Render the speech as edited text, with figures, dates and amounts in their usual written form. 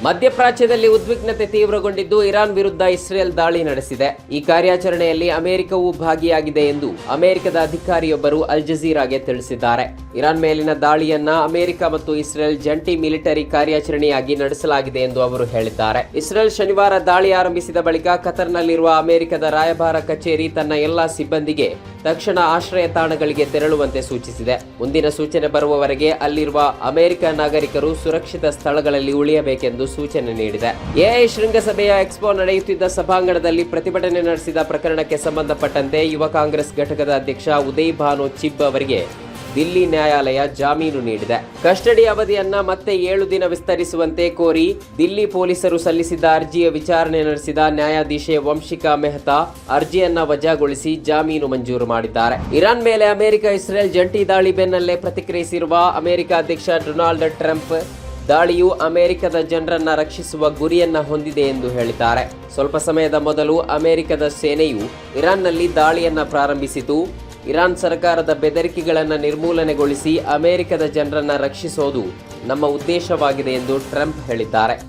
ಮಧ್ಯಪ್ರಾಚ್ಯದಲ್ಲಿ ಉದ್ವಿಗ್ನತೆ ತೀವ್ರಗೊಂಡಿದ್ದು Iran ವಿರುದ್ಧ Israel ದಾಳಿ ನಡೆಸಿದೆ. ಈ ಕಾರ್ಯಾಚರಣೆಯಲ್ಲಿ ಅಮೆರಿಕವೂ ಭಾಗಿಯಾಗಿದೆ ಎಂದು ಅಮೆರಿಕದ ಅಧಿಕಾರಿಯೊಬ್ಬರು ಅಲ್ ಜಜೀರಾಗೆ ತಿಳಿಸಿದ್ದಾರೆ. ಇರಾನ್ ಮೇಲಿನ ದಾಳಿಯನ್ನ ಅಮೆರಿಕ ಮತ್ತು ಇಸ್ರೇಲ್ ಜಂಟಿ ಮಿಲಿಟರಿ ಕಾರ್ಯಾಚರಣೆಯಾಗಿ ನಡೆಸಲಾಗಿದೆ ಎಂದು ಅವರು ಹೇಳಿದ್ದಾರೆ. ಇಸ್ರೇಲ್ ಶನಿವಾರ ದಾಳಿ ಆರಂಭಿಸಿದ ಬಳಿಕ ಕತರ್ನಲ್ಲಿರುವ ಅಮೆರಿಕದ ರಾಯಭಾರ ಕಚೇರಿ ತನ್ನ ಎಲ್ಲಾ ಸಿಬ್ಬಂದಿಗೆ ತಕ್ಷಣ ಆಶ್ರಯ ತಾಣಗಳಿಗೆ ತೆರಳುವಂತೆ ಸೂಚಿಸಿದೆ. ಮುಂದಿನ ಸೂಚನೆ ಬರುವವರೆಗೆ ಅಲ್ಲಿರುವ ಅಮೆರಿಕ ನಾಗರಿಕರು ಸುರಕ್ಷಿತ ಸ್ಥಳಗಳಲ್ಲಿ ಉಳಿಯಬೇಕೆಂದು ಸೂಚನೆ ನೀಡಿದೆ. ಎಐ ಶೃಂಗಸಭೆಯ ಎಕ್ಸ್ಪೋ ನಡೆಯುತ್ತಿದ್ದ ಸಭಾಂಗಣದಲ್ಲಿ ಪ್ರತಿಭಟನೆ ನಡೆಸಿದ ಪ್ರಕರಣಕ್ಕೆ ಸಂಬಂಧಪಟ್ಟಂತೆ ಯುವ ಕಾಂಗ್ರೆಸ್ ಘಟಕದ ಅಧ್ಯಕ್ಷ ಉದಯ್ ಭಾನು ಚಿಬ್ ಅವರಿಗೆ ದಿಲ್ಲಿ ನ್ಯಾಯಾಲಯ ಜಾಮೀನು ನೀಡಿದೆ. ಕಸ್ಟಡಿ ಅವಧಿಯನ್ನ ಮತ್ತೆ 7 ದಿನ ವಿಸ್ತರಿಸುವಂತೆ ಕೋರಿ ದಿಲ್ಲಿ ಪೊಲೀಸರು ಸಲ್ಲಿಸಿದ್ದ ಅರ್ಜಿಯ ವಿಚಾರಣೆ ನಡೆಸಿದ ನ್ಯಾಯಾಧೀಶೆ ವಂಶಿಕಾ ಮೆಹ್ತಾ ಅರ್ಜಿಯನ್ನ ವಜಾಗೊಳಿಸಿ ಜಾಮೀನು ಮಂಜೂರು ಮಾಡಿದ್ದಾರೆ. ಇರಾನ್ ಮೇಲೆ ಅಮೆರಿಕ ಇಸ್ರೇಲ್ ಜಂಟಿ ದಾಳಿ ಬೆನ್ನಲ್ಲೇ ಪ್ರತಿಕ್ರಿಯಿಸಿರುವ ಅಮೆರಿಕ ಅಧ್ಯಕ್ಷ ಡೊನಾಲ್ಡ್ ಟ್ರಂಪ್ ದಾಳಿಯು ಅಮೆರಿಕದ ಜನರನ್ನ ರಕ್ಷಿಸುವ ಗುರಿಯನ್ನ ಹೊಂದಿದೆ ಎಂದು ಹೇಳಿದ್ದಾರೆ. ಸ್ವಲ್ಪ ಸಮಯದ ಮೊದಲು ಅಮೆರಿಕದ ಸೇನೆಯು ಇರಾನ್ನಲ್ಲಿ ದಾಳಿಯನ್ನ ಪ್ರಾರಂಭಿಸಿತು. ಇರಾನ್ ಸರ್ಕಾರದ ಬೆದರಿಕೆಗಳನ್ನು ನಿರ್ಮೂಲನೆಗೊಳಿಸಿ ಅಮೆರಿಕದ ಜನರನ್ನ ರಕ್ಷಿಸೋದು ನಮ್ಮ ಉದ್ದೇಶವಾಗಿದೆ ಎಂದು ಟ್ರಂಪ್ ಹೇಳಿದ್ದಾರೆ.